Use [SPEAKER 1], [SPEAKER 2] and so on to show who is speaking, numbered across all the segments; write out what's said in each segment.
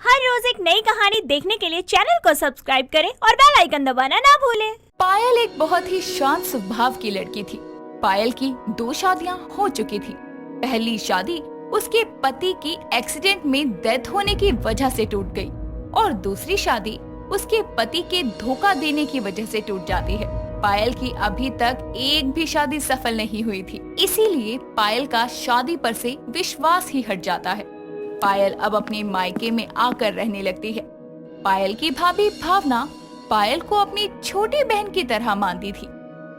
[SPEAKER 1] हर रोज एक नई कहानी देखने के लिए चैनल को सब्सक्राइब करें और बेल आइकन दबाना ना भूलें।
[SPEAKER 2] पायल एक बहुत ही शांत स्वभाव की लड़की थी। पायल की 2 शादियां हो चुकी थी। पहली शादी उसके पति की एक्सीडेंट में डेथ होने की वजह से टूट गई और दूसरी शादी उसके पति के धोखा देने की वजह से टूट जाती है। पायल की अभी तक एक भी शादी सफल नहीं हुई थी, इसीलिए पायल का शादी पर से विश्वास ही हट जाता है। पायल अब अपने मायके में आकर रहने लगती है। पायल की भाभी भावना पायल को अपनी छोटी बहन की तरह मानती थी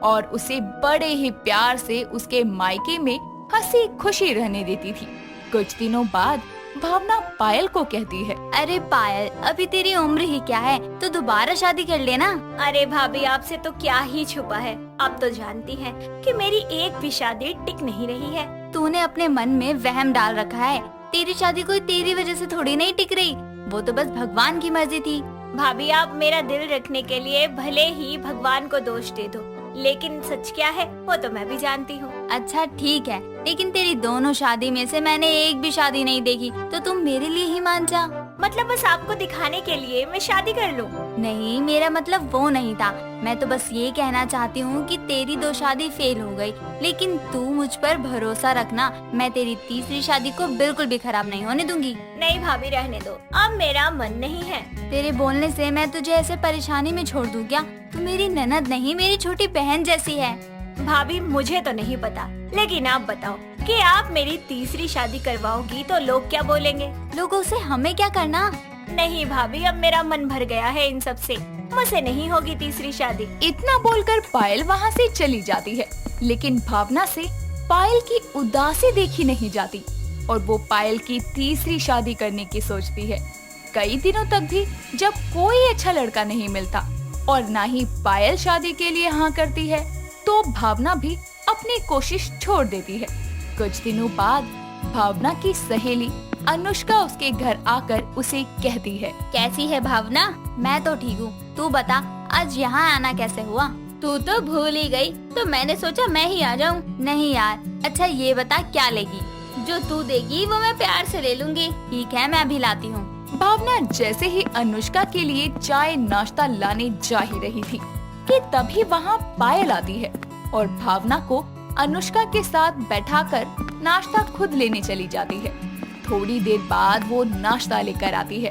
[SPEAKER 2] और उसे बड़े ही प्यार से उसके मायके में हंसी खुशी रहने देती थी। कुछ दिनों बाद भावना पायल को कहती है,
[SPEAKER 3] अरे पायल, अभी तेरी उम्र ही क्या है, तो दोबारा शादी कर लेना।
[SPEAKER 1] अरे भाभी, आपसे तो क्या ही छुपा है। आप तो जानती हैं कि मेरी एक भी शादी टिक नहीं रही है।
[SPEAKER 3] तूने अपने मन में वहम डाल रखा है। तेरी शादी कोई तेरी वजह से थोड़ी नहीं टिक रही, वो तो बस भगवान की मर्जी थी।
[SPEAKER 1] भाभी, आप मेरा दिल रखने के लिए भले ही भगवान को दोष दे दो, लेकिन सच क्या है वो तो मैं भी जानती हूँ।
[SPEAKER 3] अच्छा ठीक है, लेकिन तेरी दोनों शादी में से मैंने एक भी शादी नहीं देखी, तो तुम मेरे लिए ही मान जा।
[SPEAKER 1] मतलब बस आपको दिखाने के लिए मैं शादी कर लूँ?
[SPEAKER 3] नहीं, मेरा मतलब वो नहीं था। मैं तो बस ये कहना चाहती हूँ कि तेरी 2 शादी फेल हो गई, लेकिन तू मुझ पर भरोसा रखना, मैं तेरी तीसरी शादी को बिल्कुल भी खराब नहीं होने दूंगी।
[SPEAKER 1] नहीं भाभी, रहने दो, अब मेरा मन नहीं है।
[SPEAKER 3] तेरे बोलने से मैं तुझे ऐसे परेशानी में छोड़ दूं क्या? तू मेरी ननद नहीं, मेरी छोटी बहन जैसी है।
[SPEAKER 1] भाभी, मुझे तो नहीं पता, लेकिन आप बताओ कि आप मेरी तीसरी शादी करवाओगी तो लोग क्या बोलेंगे?
[SPEAKER 3] लोगों से हमें क्या करना?
[SPEAKER 1] नहीं भाभी, अब मेरा मन भर गया है इन सब से। मुझसे नहीं होगी तीसरी शादी।
[SPEAKER 2] इतना बोलकर पायल वहाँ से चली जाती है, लेकिन भावना से पायल की उदासी देखी नहीं जाती और वो पायल की तीसरी शादी करने की सोचती है। कई दिनों तक भी जब कोई अच्छा लड़का नहीं मिलता और ना ही पायल शादी के लिए हाँ करती है, तो भावना भी अपनी कोशिश छोड़ देती है। कुछ दिनों बाद भावना की सहेली अनुष्का उसके घर आकर उसे कहती है,
[SPEAKER 3] कैसी है भावना? मैं तो ठीक हूँ, तू बता आज यहाँ आना कैसे हुआ?
[SPEAKER 1] तू तो भूल ही गई, तो मैंने सोचा मैं ही आ जाऊँ।
[SPEAKER 3] नहीं यार, अच्छा ये बता क्या लेगी?
[SPEAKER 1] जो तू देगी वो मैं प्यार से ले लूंगी।
[SPEAKER 3] ठीक है, मैं अभी लाती हूँ।
[SPEAKER 2] भावना जैसे ही अनुष्का के लिए चाय नाश्ता लाने जा ही रही थी कि तभी वहाँ पायल आती है और भावना को अनुष्का के साथ बैठाकर नाश्ता खुद लेने चली जाती है। थोड़ी देर बाद वो नाश्ता लेकर आती है,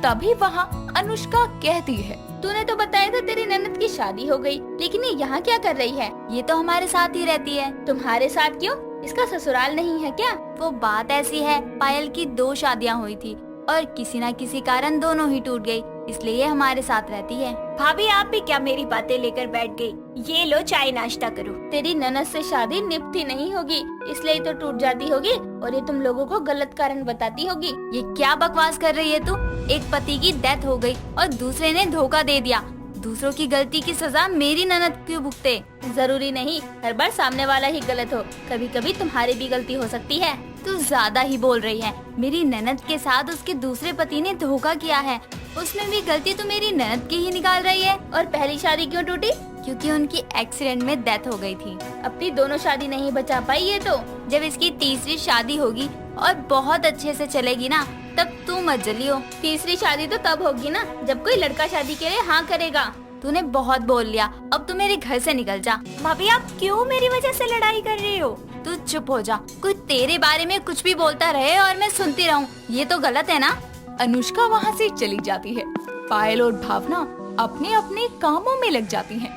[SPEAKER 2] तभी वहाँ अनुष्का कहती है,
[SPEAKER 1] तूने तो बताया था तेरी ननद की शादी हो गई, लेकिन ये यहाँ क्या कर रही है?
[SPEAKER 3] ये तो हमारे साथ ही रहती है।
[SPEAKER 1] तुम्हारे साथ क्यों? इसका ससुराल नहीं है क्या?
[SPEAKER 3] वो बात ऐसी है, पायल की 2 शादियाँ हुई थी और किसी न किसी कारण दोनों ही टूट गई, इसलिए ये हमारे साथ रहती है।
[SPEAKER 1] भाभी, आप भी क्या मेरी बातें लेकर बैठ गई? ये लो चाय नाश्ता करो। तेरी ननद से शादी निपटी नहीं होगी, इसलिए तो टूट जाती होगी और ये तुम लोगों को गलत कारण बताती होगी।
[SPEAKER 3] ये क्या बकवास कर रही है तू? एक पति की डेथ हो गई और दूसरे ने धोखा दे दिया। दूसरों की गलती की सजा मेरी ननद क्यों भुगते?
[SPEAKER 1] जरूरी नहीं हर बार सामने वाला ही गलत हो, कभी कभी तुम्हारी भी गलती हो सकती है।
[SPEAKER 3] तू ज्यादा ही बोल रही है। मेरी ननद के साथ उसके दूसरे पति ने धोखा किया है, उसमें भी गलती तो मेरी ननद की ही निकाल रही है।
[SPEAKER 1] और पहली शादी क्यों टूटी?
[SPEAKER 3] क्योंकि उनकी एक्सीडेंट में डेथ हो गई थी।
[SPEAKER 1] अपनी दोनों शादी नहीं बचा पाई ये तो।
[SPEAKER 3] जब इसकी तीसरी शादी होगी और बहुत अच्छे से चलेगी ना, तब तू मत जलियो।
[SPEAKER 1] तीसरी शादी तो तब होगी ना जब कोई लड़का शादी के लिए हाँ करेगा।
[SPEAKER 3] तूने बहुत बोल लिया, अब तू मेरे घर से निकल जा।
[SPEAKER 1] भाभी, आप क्यों मेरी वजह से लड़ाई कर रही हो?
[SPEAKER 3] तू चुप हो जा। कोई तेरे बारे में कुछ भी बोलता रहे और मैं सुनती रहूं, ये तो गलत है ना?
[SPEAKER 2] अनुष्का वहाँ से चली जाती है। पायल और भावना अपने अपने कामों में लग जाती हैं।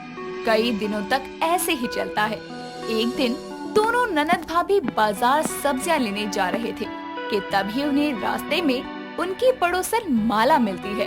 [SPEAKER 2] कई दिनों तक ऐसे ही चलता है। एक दिन दोनों ननद भाभी बाजार सब्जियां लेने जा रहे थे कि तभी उन्हें रास्ते में उनकी पड़ोसन माला मिलती है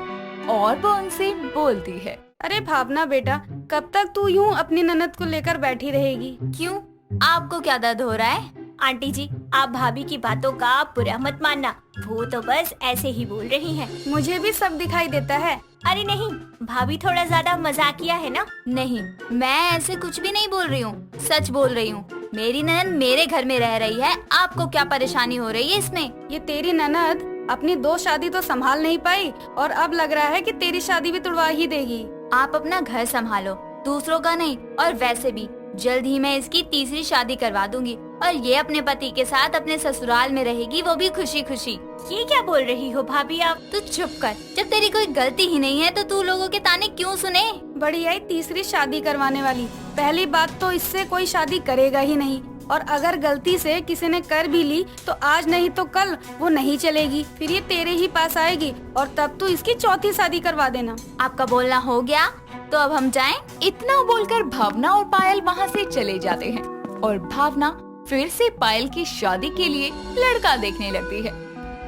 [SPEAKER 2] और वो उनसे बोलती है,
[SPEAKER 4] अरे भावना बेटा, कब तक तू यूं अपनी ननद को लेकर बैठी रहेगी?
[SPEAKER 3] क्यों, आपको क्या दर्द हो रहा है?
[SPEAKER 1] आंटी जी, आप भाभी की बातों का बुरा मत मानना, वो तो बस ऐसे ही बोल रही हैं।
[SPEAKER 4] मुझे भी सब दिखाई देता है।
[SPEAKER 1] अरे नहीं, भाभी थोड़ा ज्यादा मजाकिया है ना?
[SPEAKER 3] नहीं, मैं ऐसे कुछ भी नहीं बोल रही हूँ, सच बोल रही हूँ। मेरी ननद मेरे घर में रह रही है, आपको क्या परेशानी हो रही है इसमें?
[SPEAKER 4] ये तेरी ननद अपनी 2 शादी तो संभाल नहीं पाई और अब लग रहा है कि तेरी शादी भी तुड़वा ही देगी।
[SPEAKER 3] आप अपना घर संभालो, दूसरों का नहीं। और वैसे भी जल्द ही मैं इसकी तीसरी शादी करवा दूंगी और ये अपने पति के साथ अपने ससुराल में रहेगी, वो भी खुशी खुशी।
[SPEAKER 1] ये क्या बोल रही हो भाभी आप?
[SPEAKER 3] तू चुप कर। जब तेरी कोई गलती ही नहीं है तो तू लोगों के ताने क्यों सुने?
[SPEAKER 4] बड़ी आई तीसरी शादी करवाने वाली। पहली बात तो इससे कोई शादी करेगा ही नहीं, और अगर गलती से किसी ने कर भी ली तो आज नहीं तो कल वो नहीं चलेगी, फिर ये तेरे ही पास आएगी और तब तू इसकी चौथी शादी करवा देना।
[SPEAKER 3] आपका बोलना हो गया, तो अब हम जाएं?
[SPEAKER 2] इतना बोलकर भावना और पायल वहाँ से चले जाते हैं और भावना फिर से पायल की शादी के लिए लड़का देखने लगती है।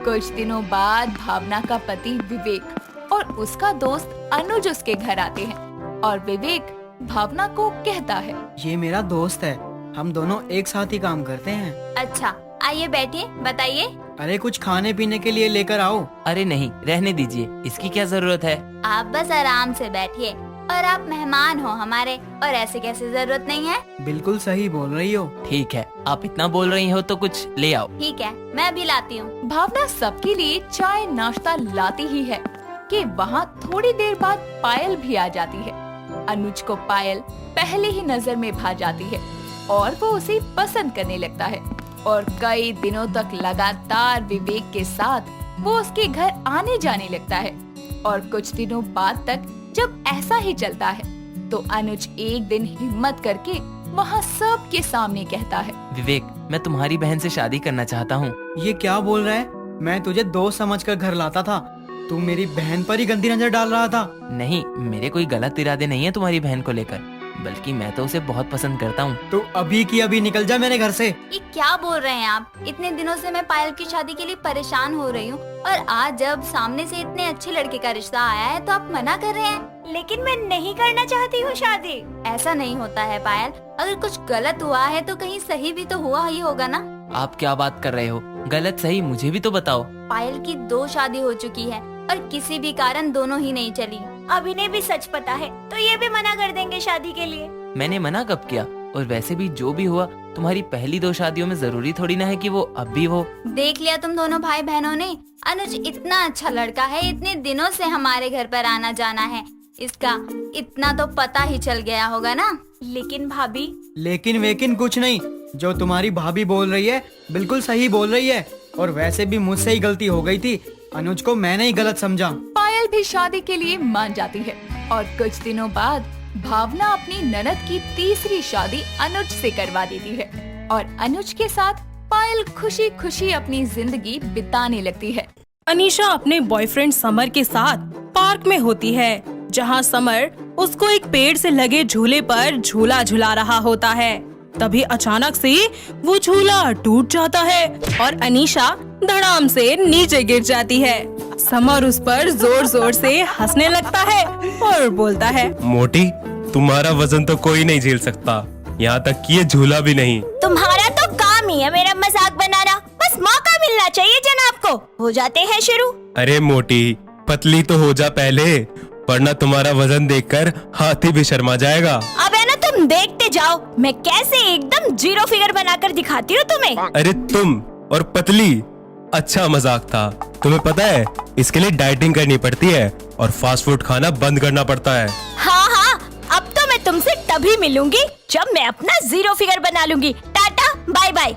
[SPEAKER 2] कुछ दिनों बाद भावना का पति विवेक और उसका दोस्त अनुज उसके घर आते हैं और विवेक भावना को कहता है,
[SPEAKER 5] ये मेरा दोस्त है, हम दोनों एक साथ ही काम करते हैं।
[SPEAKER 3] अच्छा आइए बैठिए, बताइए।
[SPEAKER 5] अरे कुछ खाने पीने के लिए लेकर आओ।
[SPEAKER 6] अरे नहीं, रहने दीजिए, इसकी क्या जरूरत है।
[SPEAKER 3] आप बस आराम से बैठिए, और आप मेहमान हो हमारे, और ऐसे कैसे जरूरत नहीं है।
[SPEAKER 5] बिल्कुल सही बोल रही हो।
[SPEAKER 6] ठीक है, आप इतना बोल रही हो तो कुछ ले आओ।
[SPEAKER 3] ठीक है, मैं अभी लाती हूँ।
[SPEAKER 2] भावना सबके लिए चाय नाश्ता लाती ही है कि वहाँ थोड़ी देर बाद पायल भी आ जाती है। अनुज को पायल पहले ही नजर में भा जाती है और वो उसे पसंद करने लगता है और कई दिनों तक लगातार विवेक के साथ वो उसके घर आने जाने लगता है। और कुछ दिनों बाद तक जब ऐसा ही चलता है तो अनुज एक दिन हिम्मत करके वहाँ सब के सामने कहता है,
[SPEAKER 6] विवेक, मैं तुम्हारी बहन से शादी करना चाहता हूँ।
[SPEAKER 5] ये क्या बोल रहा है? मैं तुझे दोस्त समझकर घर लाता था, तू मेरी बहन पर ही गंदी नजर डाल रहा था।
[SPEAKER 6] नहीं, मेरे कोई गलत इरादे नहीं है तुम्हारी बहन को लेकर, बल्कि मैं तो उसे बहुत पसंद करता हूँ।
[SPEAKER 5] तो अभी की अभी निकल जा मेरे घर से।
[SPEAKER 3] ये क्या बोल रहे हैं आप? इतने दिनों से मैं पायल की शादी के लिए परेशान हो रही हूँ, और आज जब सामने से इतने अच्छे लड़के का रिश्ता आया है तो आप मना कर रहे हैं।
[SPEAKER 1] लेकिन मैं नहीं करना चाहती हूँ शादी।
[SPEAKER 3] ऐसा नहीं होता है पायल, अगर कुछ गलत हुआ है तो कहीं सही भी तो हुआ ही होगा ना।
[SPEAKER 6] आप क्या बात कर रहे हो? गलत सही मुझे भी तो बताओ।
[SPEAKER 3] पायल की 2 शादी हो चुकी है और किसी भी कारण दोनों ही नहीं चली।
[SPEAKER 1] अभी ने भी सच पता है तो ये भी मना कर देंगे शादी के लिए।
[SPEAKER 6] मैंने मना कब किया? और वैसे भी जो भी हुआ तुम्हारी पहली 2 शादियों में जरूरी थोड़ी ना है कि वो अब भी हो।
[SPEAKER 3] देख लिया तुम दोनों भाई बहनों ने, अनुज इतना अच्छा लड़का है, इतने दिनों से हमारे घर पर आना जाना है, इसका इतना तो पता ही चल गया होगा ना।
[SPEAKER 1] लेकिन भाभी।
[SPEAKER 5] लेकिन वेकिन कुछ नहीं, जो तुम्हारी भाभी बोल रही है बिल्कुल सही बोल रही है, और वैसे भी मुझसे ही गलती हो गई थी, अनुज को मैंने ही गलत समझा।
[SPEAKER 2] पायल भी शादी के लिए मान जाती है और कुछ दिनों बाद भावना अपनी ननद की तीसरी शादी अनुज से करवा देती है और अनुज के साथ पायल खुशी खुशी अपनी जिंदगी बिताने लगती है।
[SPEAKER 7] अनीशा अपने बॉयफ्रेंड समर के साथ पार्क में होती है, जहां समर उसको एक पेड़ से लगे झूले पर झूला झुला रहा होता है। तभी अचानक से वो झूला टूट जाता है और अनीशा धड़ाम से नीचे गिर जाती है। समर उस पर जोर जोर से हंसने लगता है और बोलता है,
[SPEAKER 8] मोटी, तुम्हारा वजन तो कोई नहीं झेल सकता, यहाँ तक कि ये झूला भी नहीं।
[SPEAKER 1] तुम्हारा तो काम ही है मेरा मजाक बनाना, बस मौका मिलना चाहिए जनाब को। हो जाते हैं शुरू।
[SPEAKER 8] अरे मोटी, पतली तो हो जा पहले, वरना तुम्हारा वजन देखकर हाथी भी शर्मा जाएगा।
[SPEAKER 1] अब है ना, तुम देखते जाओ मैं कैसे एकदम 0 फिगर बनाकर दिखाती हूँ तुम्हें।
[SPEAKER 8] अरे तुम और पतली, अच्छा मजाक था। तुम्हें पता है इसके लिए डाइटिंग करनी पड़ती है और फास्ट फूड खाना बंद करना पड़ता है।
[SPEAKER 1] हाँ हाँ, अब तो मैं तुमसे तभी मिलूंगी जब मैं अपना 0 फिगर बना लूंगी। टाटा बाय बाय।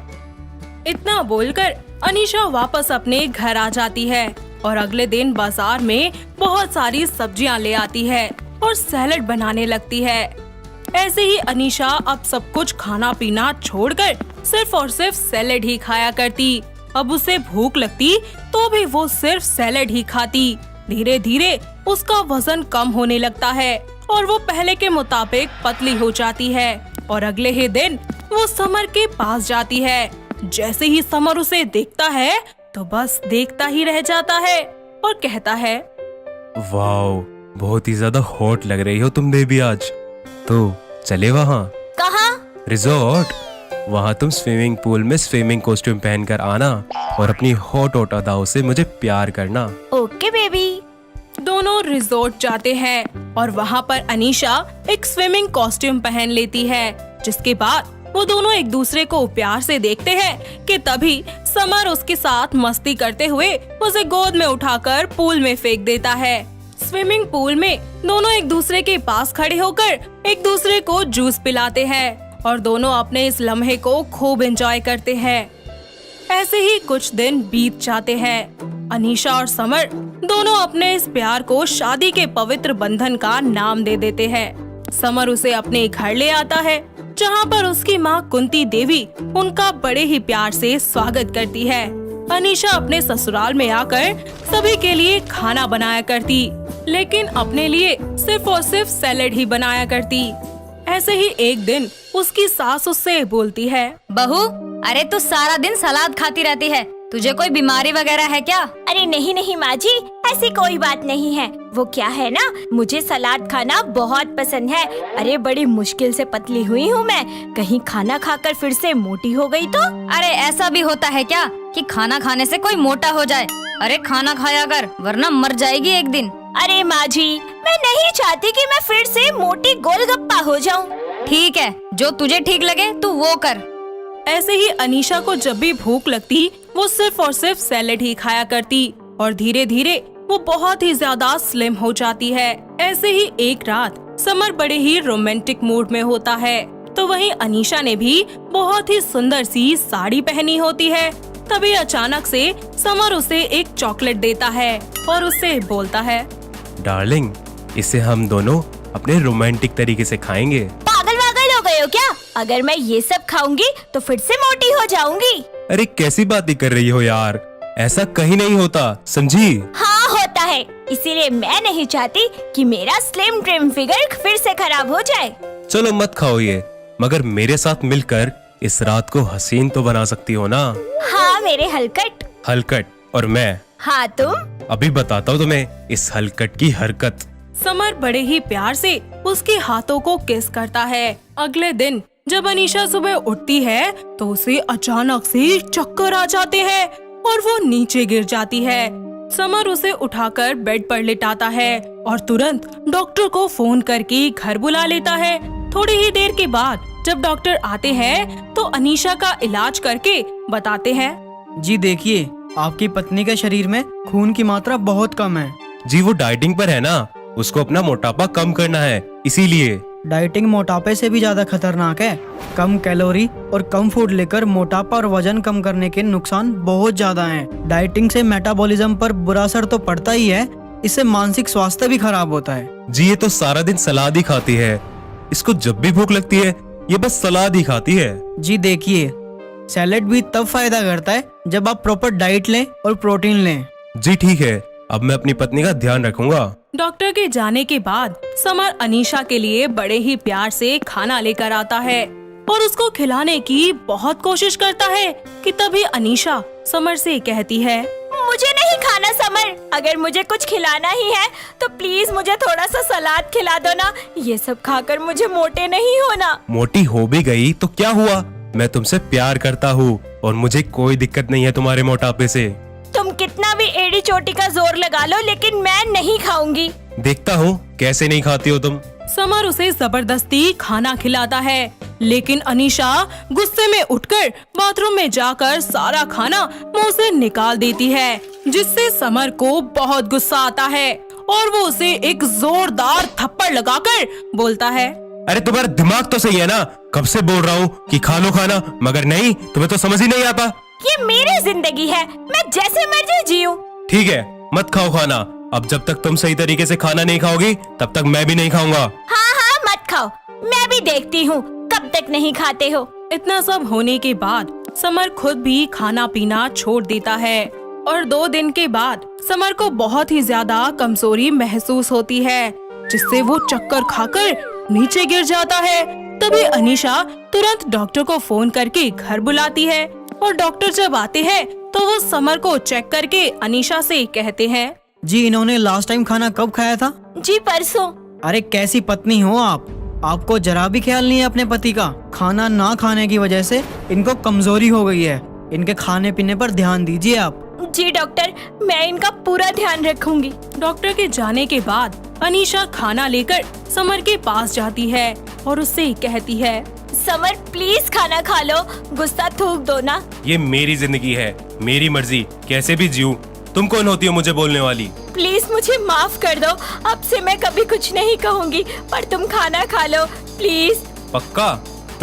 [SPEAKER 7] इतना बोलकर अनीशा वापस अपने घर आ जाती है और अगले दिन बाजार में बहुत सारी सब्जियां ले आती है और सैलेड बनाने लगती है। ऐसे ही अनीशा अब सब कुछ खाना पीना छोड़कर सिर्फ और सिर्फ सैलेड ही खाया करती। अब उसे भूख लगती तो भी वो सिर्फ सैलेड ही खाती। धीरे धीरे उसका वजन कम होने लगता है और वो पहले के मुताबिक पतली हो जाती है। और अगले ही दिन वो समर के पास जाती है। जैसे ही समर उसे देखता है तो बस देखता ही रह जाता है और कहता है,
[SPEAKER 8] वाओ, बहुत ही ज्यादा हॉट लग रही हो तुम बेबी आज। तो चले वहाँ।
[SPEAKER 1] कहाँ?
[SPEAKER 8] रिजॉर्ट। वहाँ तुम स्विमिंग पूल में स्विमिंग कॉस्ट्यूम पहनकर आना और अपनी हॉट हॉट अदाओं से मुझे प्यार करना।
[SPEAKER 1] Okay baby.
[SPEAKER 7] दोनों रिजॉर्ट जाते हैं और वहाँ पर अनीशा एक स्विमिंग कॉस्ट्यूम पहन लेती है, जिसके बाद वो दोनों एक दूसरे को प्यार से देखते हैं कि तभी समर उसके साथ मस्ती करते हुए उसे गोद में उठाकर पूल में फेंक देता है। स्विमिंग पूल में दोनों एक दूसरे के पास खड़े होकर एक दूसरे को जूस पिलाते हैं और दोनों अपने इस लम्हे को खूब एंजॉय करते हैं। ऐसे ही कुछ दिन बीत जाते हैं। अनीशा और समर दोनों अपने इस प्यार को शादी के पवित्र बंधन का नाम दे देते हैं। समर उसे अपने घर ले आता है, जहाँ पर उसकी माँ कुंती देवी उनका बड़े ही प्यार से स्वागत करती है। अनीशा अपने ससुराल में आकर सभी के लिए खाना बनाया करती, लेकिन अपने लिए सिर्फ और सिर्फ सैलेड ही बनाया करती। ऐसे ही एक दिन उसकी सास उससे बोलती है,
[SPEAKER 3] बहू, अरे तू सारा दिन सलाद खाती रहती है, तुझे कोई बीमारी वगैरह है क्या?
[SPEAKER 1] अरे नहीं नहीं माँ जी, ऐसी कोई बात नहीं है। वो क्या है ना, मुझे सलाद खाना बहुत पसंद है। अरे बड़ी मुश्किल से पतली हुई हूँ मैं, कहीं खाना खाकर फिर से मोटी हो गई तो?
[SPEAKER 3] अरे ऐसा भी होता है क्या कि खाना खाने से कोई मोटा हो जाए? अरे खाना खाया कर, वरना मर जाएगी एक दिन।
[SPEAKER 1] अरे माँ जी, मैं नहीं चाहती कि मैं फिर से मोटी गोलगप्पा हो जाऊँ।
[SPEAKER 3] ठीक है, जो तुझे ठीक लगे तू वो कर।
[SPEAKER 7] ऐसे ही अनीशा को जब भी भूख लगती वो सिर्फ और सिर्फ सैलेड ही खाया करती और धीरे धीरे वो बहुत ही ज्यादा स्लिम हो जाती है। ऐसे ही एक रात समर बड़े ही रोमांटिक मूड में होता है, तो वहीं अनीशा ने भी बहुत ही सुंदर सी साड़ी पहनी होती है। तभी अचानक से समर उसे एक चॉकलेट देता है और उससे बोलता है,
[SPEAKER 8] डार्लिंग, इसे हम दोनों अपने रोमांटिक तरीके से खाएंगे।
[SPEAKER 1] पागल वागल हो गए हो क्या? अगर मैं ये सब खाऊंगी तो फिर से मोटी हो जाऊंगी।
[SPEAKER 8] अरे कैसी बातें कर रही हो यार, ऐसा कहीं नहीं होता, समझी?
[SPEAKER 1] हाँ होता है, इसीलिए मैं नहीं चाहती कि मेरा स्लिम ट्रिम फिगर फिर से खराब हो जाए।
[SPEAKER 8] चलो मत खाओ ये, मगर मेरे साथ मिलकर इस रात को हसीन तो बना सकती हो ना?
[SPEAKER 1] हाँ मेरे हलकट।
[SPEAKER 8] हलकट और मैं?
[SPEAKER 1] हाँ तुम।
[SPEAKER 8] अभी बताता हूँ तुम्हें इस हलकट की हरकत।
[SPEAKER 7] समर बड़े ही प्यार से उसके हाथों को किस करता है। अगले दिन जब अनीशा सुबह उठती है तो उसे अचानक से चक्कर आ जाते हैं और वो नीचे गिर जाती है। समर उसे उठाकर बेड पर लिटाता है और तुरंत डॉक्टर को फोन करके घर बुला लेता है। थोड़ी ही देर के बाद जब डॉक्टर आते हैं तो अनीशा का इलाज करके बताते हैं,
[SPEAKER 5] जी देखिए, आपकी पत्नी के शरीर में खून की मात्रा बहुत कम है।
[SPEAKER 8] जी वो डाइटिंग पर है ना, उसको अपना मोटापा कम करना है, इसीलिए।
[SPEAKER 5] डाइटिंग मोटापे से भी ज्यादा खतरनाक है। कम कैलोरी और कम फूड लेकर मोटापा और वजन कम करने के नुकसान बहुत ज्यादा हैं। डाइटिंग से मेटाबॉलिज्म पर बुरा असर तो पड़ता ही है, इससे मानसिक स्वास्थ्य भी खराब होता है।
[SPEAKER 8] जी ये तो सारा दिन सलाद ही खाती है, इसको जब भी भूख लगती है ये बस सलाद ही खाती है।
[SPEAKER 5] जी देखिए, सैलेड भी तब फायदा करता है जब आप प्रॉपर डाइट लें और प्रोटीन लें।
[SPEAKER 8] जी ठीक है, अब मैं अपनी पत्नी का ध्यान रखूंगा।
[SPEAKER 7] डॉक्टर के जाने के बाद समर अनीशा के लिए बड़े ही प्यार से खाना लेकर आता है और उसको खिलाने की बहुत कोशिश करता है कि तभी अनीशा समर से कहती है,
[SPEAKER 1] मुझे नहीं खाना समर, अगर मुझे कुछ खिलाना ही है तो प्लीज मुझे थोड़ा सा सलाद खिला दो ना, ये सब खाकर मुझे मोटे नहीं होना।
[SPEAKER 8] मोटी हो भी गई तो क्या हुआ, मैं तुमसे प्यार करता हूँ और मुझे कोई दिक्कत नहीं है तुम्हारे मोटापे से।
[SPEAKER 1] तुम कितना भी एड़ी चोटी का जोर लगा लो, लेकिन मैं नहीं खाऊंगी।
[SPEAKER 8] देखता हूँ कैसे नहीं खाती हो तुम।
[SPEAKER 7] समर उसे जबरदस्ती खाना खिलाता है, लेकिन अनीशा गुस्से में उठकर बाथरूम में जाकर सारा खाना मुंह से निकाल देती है, जिससे समर को बहुत गुस्सा आता है और वो उसे एक जोरदार थप्पड़ लगाकर बोलता है,
[SPEAKER 8] अरे तुम्हारा दिमाग तो सही है ना, कब से बोल रहा हूँ कि खा लो खाना, मगर नहीं, तुम्हें तो समझ ही नहीं आता।
[SPEAKER 1] ये मेरी जिंदगी है, मैं जैसे मर्जी जीऊं।
[SPEAKER 8] ठीक है, मत खाओ खाना, अब जब तक तुम सही तरीके से खाना नहीं खाओगी तब तक मैं भी नहीं खाऊंगा।
[SPEAKER 1] हाँ हाँ मत खाओ, मैं भी देखती हूँ कब तक नहीं खाते हो।
[SPEAKER 7] इतना सब होने के बाद समर खुद भी खाना पीना छोड़ देता है और 2 दिन के बाद समर को बहुत ही ज्यादा कमजोरी महसूस होती है, जिससे वो चक्कर खाकर नीचे गिर जाता है। तभी अनीशा तुरंत डॉक्टर को फोन करके घर बुलाती है और डॉक्टर जब आते हैं तो वो समर को चेक करके अनीशा से कहते हैं,
[SPEAKER 5] जी इन्होंने लास्ट टाइम खाना कब खाया था?
[SPEAKER 1] जी परसों।
[SPEAKER 5] अरे कैसी पत्नी हो आप, आपको जरा भी ख्याल नहीं है अपने पति का। खाना ना खाने की वजह से इनको कमजोरी हो गई है, इनके खाने पीने पर ध्यान दीजिए आप।
[SPEAKER 1] जी डॉक्टर, मैं इनका पूरा ध्यान रखूंगी।
[SPEAKER 7] डॉक्टर के जाने के बाद अनीशा खाना लेकर समर के पास जाती है और उससे कहती है,
[SPEAKER 1] समर प्लीज खाना खा लो, गुस्सा थूक दो ना।
[SPEAKER 8] ये मेरी जिंदगी है, मेरी मर्जी, कैसे भी जीऊं। तुम कौन होती हो मुझे बोलने वाली?
[SPEAKER 1] प्लीज मुझे माफ कर दो, अब से मैं कभी कुछ नहीं कहूँगी, पर तुम खाना खा लो प्लीज।
[SPEAKER 8] पक्का?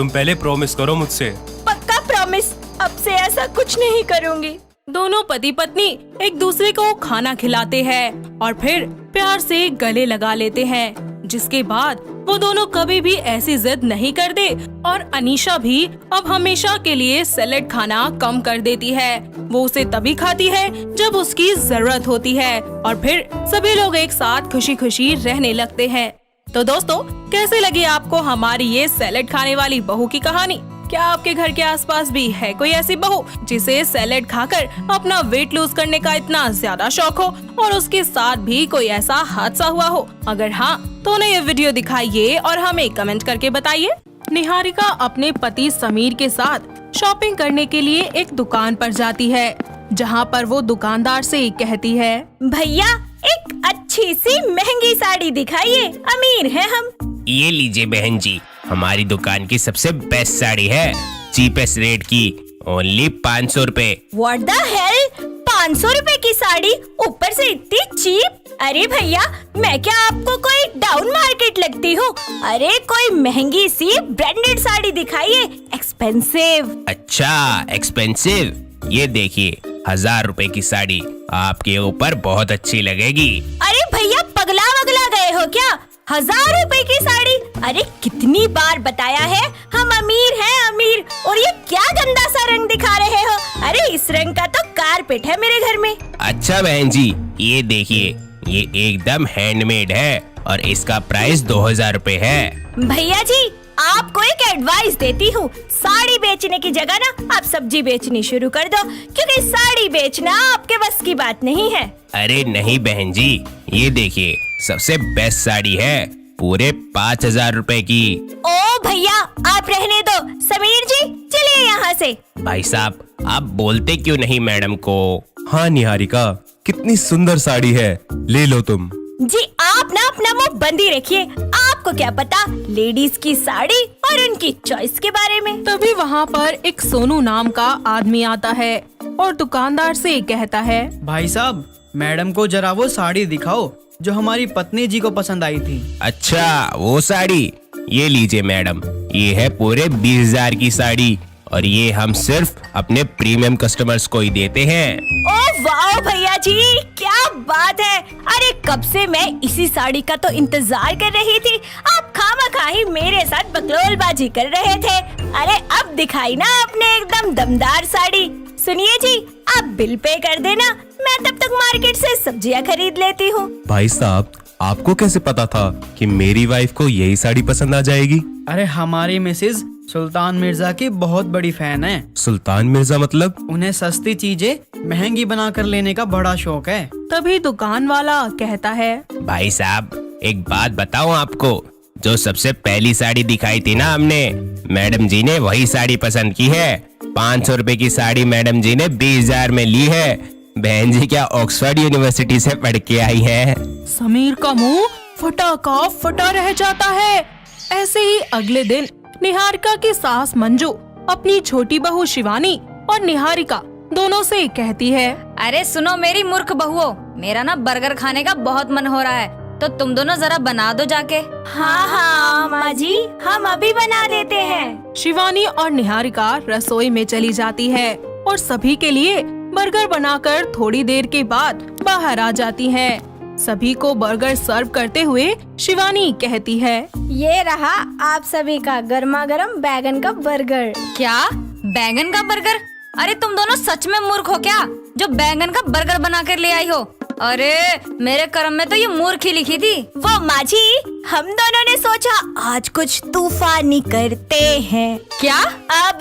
[SPEAKER 8] तुम पहले प्रॉमिस करो मुझसे।
[SPEAKER 1] पक्का प्रॉमिस, अब से ऐसा कुछ नहीं करूँगी।
[SPEAKER 7] दोनों पति पत्नी एक दूसरे को खाना खिलाते हैं और फिर प्यार से गले लगा लेते हैं, जिसके बाद वो दोनों कभी भी ऐसी जिद नहीं करते और अनीशा भी अब हमेशा के लिए सैलेड खाना कम कर देती है। वो उसे तभी खाती है जब उसकी जरूरत होती है और फिर सभी लोग एक साथ खुशी खुशी रहने लगते हैं। तो दोस्तों, कैसे लगी आपको हमारी ये सैलेड खाने वाली बहू की कहानी? क्या आपके घर के आसपास भी है कोई ऐसी बहू जिसे सैलेड खाकर अपना वेट लूज करने का इतना ज्यादा शौक हो और उसके साथ भी कोई ऐसा हादसा हुआ हो? अगर हाँ, तो उन्हें ये वीडियो दिखाइए और हमें कमेंट करके बताइए। निहारिका अपने पति समीर के साथ शॉपिंग करने के लिए एक दुकान पर जाती है, जहाँ पर वो दुकानदार से कहती है,
[SPEAKER 1] भैया एक अच्छी सी महंगी साड़ी दिखाइए, अमीर हैं हम।
[SPEAKER 9] ये लीजिए बहन जी, हमारी दुकान की सबसे बेस्ट साड़ी है, चीपेस्ट रेट की, ओनली 500 रुपए।
[SPEAKER 1] What the hell? 500 रुपए की साड़ी, ऊपर से इतनी चीप? अरे भैया, मैं क्या आपको कोई डाउन मार्केट लगती हूँ? अरे कोई महंगी सी ब्रांडेड साड़ी दिखाइए, एक्सपेंसिव।
[SPEAKER 9] अच्छा एक्सपेंसिव, ये देखिए 1000 रुपए की साड़ी आपके ऊपर बहुत अच्छी लगेगी।
[SPEAKER 1] अरे भैया, पगला वगला गए हो क्या? 1000 रुपए की साड़ी? अरे कितनी बार बताया है, हम अमीर हैं अमीर, और ये क्या गंदा सा रंग दिखा रहे हो? अरे इस रंग का तो कारपेट है मेरे घर में।
[SPEAKER 9] अच्छा बहन जी, ये देखिए, ये एकदम हैंडमेड है और इसका प्राइस 2000 रुपए है।
[SPEAKER 1] भैया जी, आपको एक एडवाइस देती हूँ, साड़ी बेचने की जगह ना आप सब्जी बेचनी शुरू कर दो, क्योंकि साड़ी बेचना आपके बस की बात नहीं है।
[SPEAKER 9] अरे नहीं बहन जी, ये देखिए सबसे बेस्ट साड़ी है, पूरे 5000 रुपए की।
[SPEAKER 1] ओ भैया, आप रहने दो। समीर जी, चलिए यहाँ से।
[SPEAKER 9] भाई साहब, आप बोलते क्यों नहीं मैडम को?
[SPEAKER 8] हाँ निहारिका, कितनी सुंदर साड़ी है, ले लो तुम।
[SPEAKER 1] जी आप ना अपना मुंह बंद ही रखिए, आपको क्या पता लेडीज की साड़ी और उनकी चॉइस के बारे में।
[SPEAKER 7] तभी वहाँ पर एक सोनू नाम का आदमी आता है और दुकानदार से कहता है,
[SPEAKER 5] भाई साहब, मैडम को जरा वो साड़ी दिखाओ जो हमारी पत्नी जी को पसंद आई थी।
[SPEAKER 9] अच्छा वो साड़ी, ये लीजिए मैडम, ये है पूरे 20,000 की साड़ी और ये हम सिर्फ अपने प्रीमियम कस्टमर्स को ही देते हैं।
[SPEAKER 1] ओ वाह भैया जी, क्या बात है। अरे कब से मैं इसी साड़ी का तो इंतजार कर रही थी, आप खामखा ही मेरे साथ बकलोलबाजी कर रहे थे। अरे अब दिखाई ना आपने एकदम दमदार साड़ी। सुनिए जी, आप बिल पे कर देना, मैं तब तक मार्केट से सब्जियां खरीद लेती हूँ।
[SPEAKER 8] भाई साहब, आपको कैसे पता था कि मेरी वाइफ को यही साड़ी पसंद आ जाएगी?
[SPEAKER 5] अरे हमारी मिसेज सुल्तान मिर्जा की बहुत बड़ी फैन है।
[SPEAKER 8] सुल्तान मिर्जा मतलब?
[SPEAKER 5] उन्हें सस्ती चीजें महंगी बनाकर लेने का बड़ा शौक है।
[SPEAKER 7] तभी दुकान वाला कहता है,
[SPEAKER 9] भाई साहब एक बात बताऊं आपको, जो सबसे पहली साड़ी दिखाई थी ना हमने, मैडम जी ने वही साड़ी पसंद की है। 500 रुपए की साड़ी मैडम जी ने 20,000 में ली है। बहन जी क्या ऑक्सफोर्ड यूनिवर्सिटी से पढ़ के आई है?
[SPEAKER 7] समीर का मुंह फटा का फटा रह जाता है। ऐसे ही अगले दिन निहारिका की सास मंजू अपनी छोटी बहू शिवानी और निहारिका दोनों से कहती है,
[SPEAKER 3] अरे सुनो मेरी मूर्ख बहुओं, मेरा ना बर्गर खाने का बहुत मन हो रहा है, तो तुम दोनों जरा बना दो जाके।
[SPEAKER 1] हाँ हाँ माँ जी, हम अभी बना देते हैं।
[SPEAKER 7] शिवानी और निहारिका रसोई में चली जाती है और सभी के लिए बर्गर बनाकर थोड़ी देर के बाद बाहर आ जाती हैं। सभी को बर्गर सर्व करते हुए शिवानी कहती है,
[SPEAKER 4] ये रहा आप सभी का गर्मा गर्म बैगन का बर्गर।
[SPEAKER 3] क्या बैंगन का बर्गर? अरे तुम दोनों सच में मूर्ख हो क्या, जो बैंगन का बर्गर बना कर ले आई हो? अरे मेरे कर्म में तो ये मूर्ख ही लिखी थी।
[SPEAKER 1] वो माँ जी, हम दोनों ने सोचा आज कुछ तूफानी करते हैं।
[SPEAKER 3] क्या?
[SPEAKER 1] अब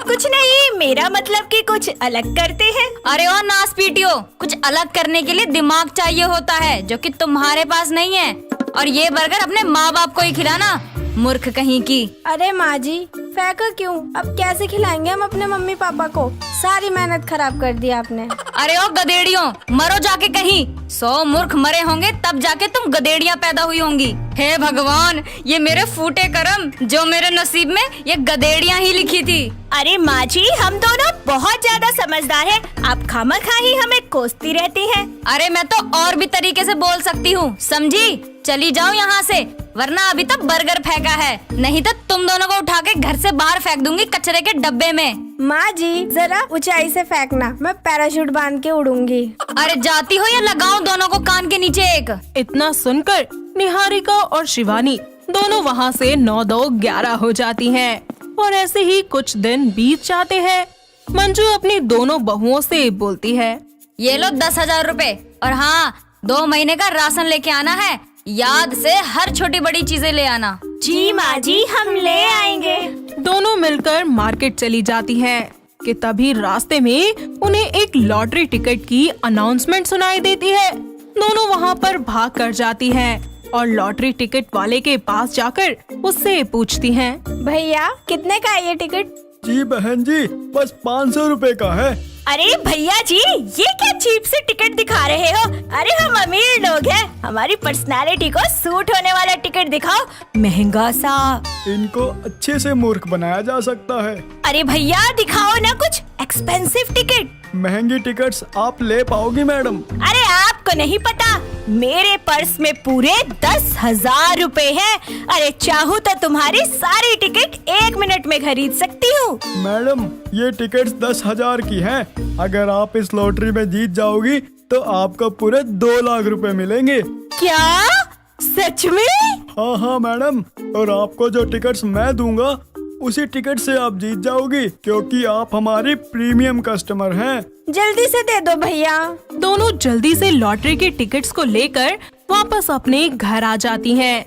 [SPEAKER 1] कुछ नहीं, मेरा मतलब कि कुछ अलग करते हैं।
[SPEAKER 3] अरे ओ नास पीटियो, कुछ अलग करने के लिए दिमाग चाहिए होता है, जो कि तुम्हारे पास नहीं है। और ये बर्गर अपने माँ बाप को ही खिलाना, मूर्ख कहीं की।
[SPEAKER 4] अरे माँ जी, फेंका क्यों? अब कैसे खिलाएंगे हम अपने मम्मी पापा को? सारी मेहनत खराब कर दी आपने।
[SPEAKER 3] अरे ओ गधेड़ियों, मरो जाके कहीं। 100 मूर्ख मरे होंगे तब जाके तुम गधेड़ियाँ पैदा हुई होंगी। हे भगवान, ये मेरे फूटे कर्म, जो मेरे नसीब में ये गधेड़ियाँ ही लिखी थी।
[SPEAKER 1] अरे माँ जी, हम दोनों बहुत ज्यादा समझदार हैं, आप खामखा ही हमें कोसती रहती हैं।
[SPEAKER 3] अरे मैं तो और भी तरीके से बोल सकती हूँ, समझी? चली जाओ यहाँ से, वरना अभी तक बर्गर फेंका है, नहीं तो तुम दोनों को उठा के घर से बाहर फेंक दूंगी कचरे के डब्बे में।
[SPEAKER 10] माँ जी जरा ऊंचाई से फेंकना, मैं पैराशूट बांध के उड़ूंगी।
[SPEAKER 3] अरे जाती हो या लगाऊं दोनों को कान के नीचे एक।
[SPEAKER 7] इतना सुनकर निहारिका और शिवानी दोनों वहाँ से 9-2-11 हो जाती हैं और ऐसे ही कुछ दिन बीत जाते हैं। मंजू अपनी दोनों बहुओं से बोलती है,
[SPEAKER 3] ये लो 10,000 रुपए और हाँ 2 महीने का राशन लेके आना है, याद से हर छोटी बड़ी चीजें ले आना।
[SPEAKER 1] जी माँ जी, हम ले आएंगे।
[SPEAKER 7] दोनों मिलकर मार्केट चली जाती हैं कि तभी रास्ते में उन्हें एक लॉटरी टिकट की अनाउंसमेंट सुनाई देती है। दोनों वहाँ पर भाग कर जाती हैं और लॉटरी टिकट वाले के पास जाकर उससे पूछती हैं,
[SPEAKER 10] भैया कितने का है ये टिकट?
[SPEAKER 5] जी बहन जी, बस 500 रुपए का है।
[SPEAKER 1] अरे भैया जी, ये क्या चीप से टिकट दिखा रहे हो? अरे हम अमीर लोग हैं, हमारी पर्सनालिटी को सूट होने वाला टिकट दिखाओ, महंगा सा।
[SPEAKER 5] इनको अच्छे से मूर्ख बनाया जा सकता है।
[SPEAKER 1] अरे भैया दिखाओ ना कुछ एक्सपेंसिव टिकट।
[SPEAKER 5] महंगी टिकट्स आप ले पाओगी मैडम?
[SPEAKER 1] अरे आपको नहीं पता, मेरे पर्स में पूरे 10,000 रुपए हैं। अरे चाहूँ तो तुम्हारी सारी टिकट 1 मिनट में खरीद सकती हूँ।
[SPEAKER 5] मैडम ये टिकट्स 10,000 की हैं। अगर आप इस लॉटरी में जीत जाओगी तो आपको पूरे 2 लाख रुपए मिलेंगे।
[SPEAKER 1] क्या सच में?
[SPEAKER 5] हाँ मैडम, और आपको जो टिकट्स मैं दूंगा उसी टिकट से आप जीत जाओगी, क्योंकि आप हमारी प्रीमियम कस्टमर हैं।
[SPEAKER 10] जल्दी से दे दो भैया।
[SPEAKER 7] दोनों जल्दी से लॉटरी के टिकट्स को लेकर वापस अपने घर आ जाती हैं।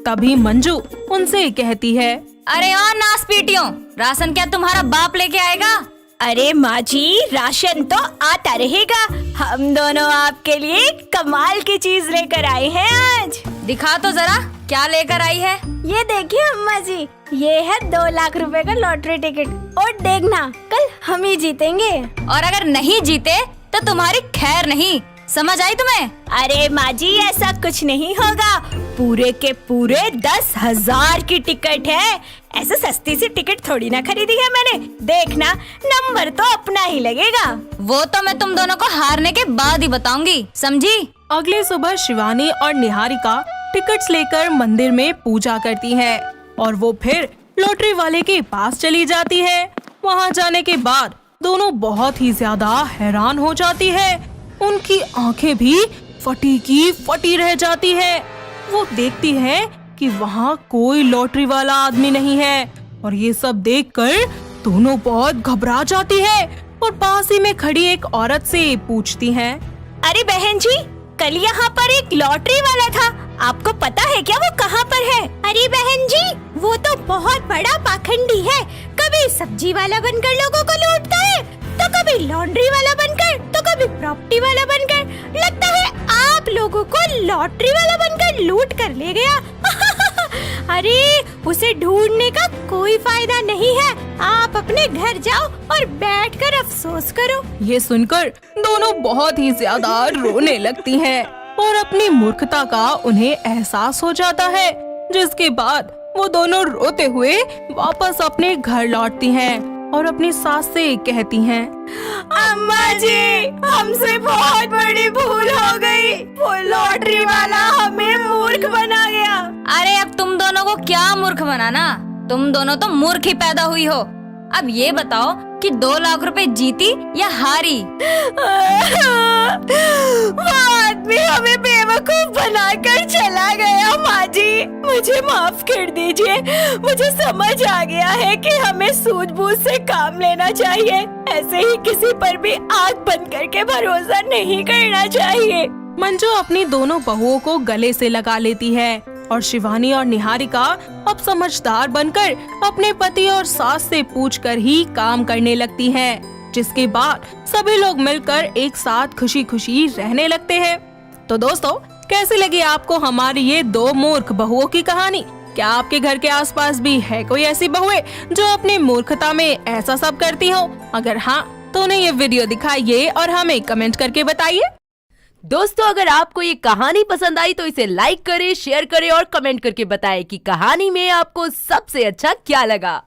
[SPEAKER 7] तभी मंजू उनसे कहती है,
[SPEAKER 3] अरे और नास पीटियों, राशन क्या तुम्हारा बाप लेके आएगा?
[SPEAKER 1] अरे माँ जी, राशन तो आता रहेगा। हम दोनों आपके लिए कमाल की चीज लेकर आए हैं आज।
[SPEAKER 3] दिखा तो जरा क्या लेकर आई है।
[SPEAKER 10] ये देखिए अम्मा जी, ये है 2 लाख रुपए का लॉटरी टिकट और देखना कल हम ही जीतेंगे।
[SPEAKER 3] और अगर नहीं जीते तो तुम्हारी खैर नहीं, समझ आई तुम्हें?
[SPEAKER 1] अरे माँ जी, ऐसा कुछ नहीं होगा, पूरे के पूरे 10,000 की टिकट है। ऐसे सस्ती सी टिकट थोड़ी ना खरीदी है मैंने, देखना नंबर तो अपना ही लगेगा।
[SPEAKER 3] वो तो मैं तुम दोनों को हारने के बाद ही बताऊंगी, समझी?
[SPEAKER 7] अगले सुबह शिवानी और निहारिका टिकट्स लेकर मंदिर में पूजा करती हैं और वो फिर लॉटरी वाले के पास चली जाती है। वहाँ जाने के बाद दोनों बहुत ही ज्यादा हैरान हो जाती है। उनकी आंखें भी फटी की फटी रह जाती है। वो देखती है कि वहाँ कोई लॉटरी वाला आदमी नहीं है और ये सब देखकर दोनों बहुत घबरा जाती है और पास ही में खड़ी एक औरत से पूछती हैं,
[SPEAKER 1] अरे बहन जी, कल यहाँ पर एक लॉटरी वाला था, आपको पता है क्या वो कहाँ पर है? अरे बहन जी, वो तो बहुत बड़ा पाखंडी है, कभी सब्जी वाला बनकर लोगों को लूटता है, तो कभी लॉन्ड्री वाला बनकर, तो कभी प्रॉपर्टी वाला बनकर। लगता है आप लोगों को लॉटरी वाला बनकर लूट कर ले गया। अरे उसे ढूंढने का कोई फायदा नहीं है, आप अपने घर जाओ और बैठकर अफसोस करो।
[SPEAKER 7] ये सुनकर दोनों बहुत ही ज्यादा रोने लगती हैं और अपनी मूर्खता का उन्हें एहसास हो जाता है, जिसके बाद वो दोनों रोते हुए वापस अपने घर लौटती हैं और अपनी सास से कहती हैं,
[SPEAKER 1] अम्मा जी, हमसे बहुत बड़ी भूल हो गई, वो लॉटरी वाला हमें मूर्ख बना गया।
[SPEAKER 3] अरे अब तुम दोनों को क्या मूर्ख बनाना, तुम दोनों तो मूर्ख ही पैदा हुई हो। अब ये बताओ कि 2 लाख रुपए जीती या हारी?
[SPEAKER 1] वो आदमी हमें बेवकूफ बनाकर चला गया। माँ जी, मुझे माफ कर दीजिए, मुझे समझ आ गया है कि हमें सूझबूझ से काम लेना चाहिए, ऐसे ही किसी पर भी आंख बंद करके भरोसा नहीं करना चाहिए।
[SPEAKER 7] मंजू अपनी दोनों बहुओं को गले से लगा लेती है और शिवानी और निहारिका अब समझदार बनकर अपने पति और सास से पूछकर ही काम करने लगती हैं, जिसके बाद सभी लोग मिलकर एक साथ खुशी खुशी रहने लगते हैं। तो दोस्तों, कैसी लगी आपको हमारी ये 2 मूर्ख बहुओं की कहानी? क्या आपके घर के आसपास भी है कोई ऐसी बहुएं जो अपनी मूर्खता में ऐसा सब करती हो? अगर हाँ, तो उन्हें ये वीडियो दिखाइए और हमें कमेंट करके बताइए।
[SPEAKER 11] दोस्तों, अगर आपको ये कहानी पसंद आई तो इसे लाइक करें, शेयर करें और कमेंट करके बताएं कि कहानी में आपको सबसे अच्छा क्या लगा।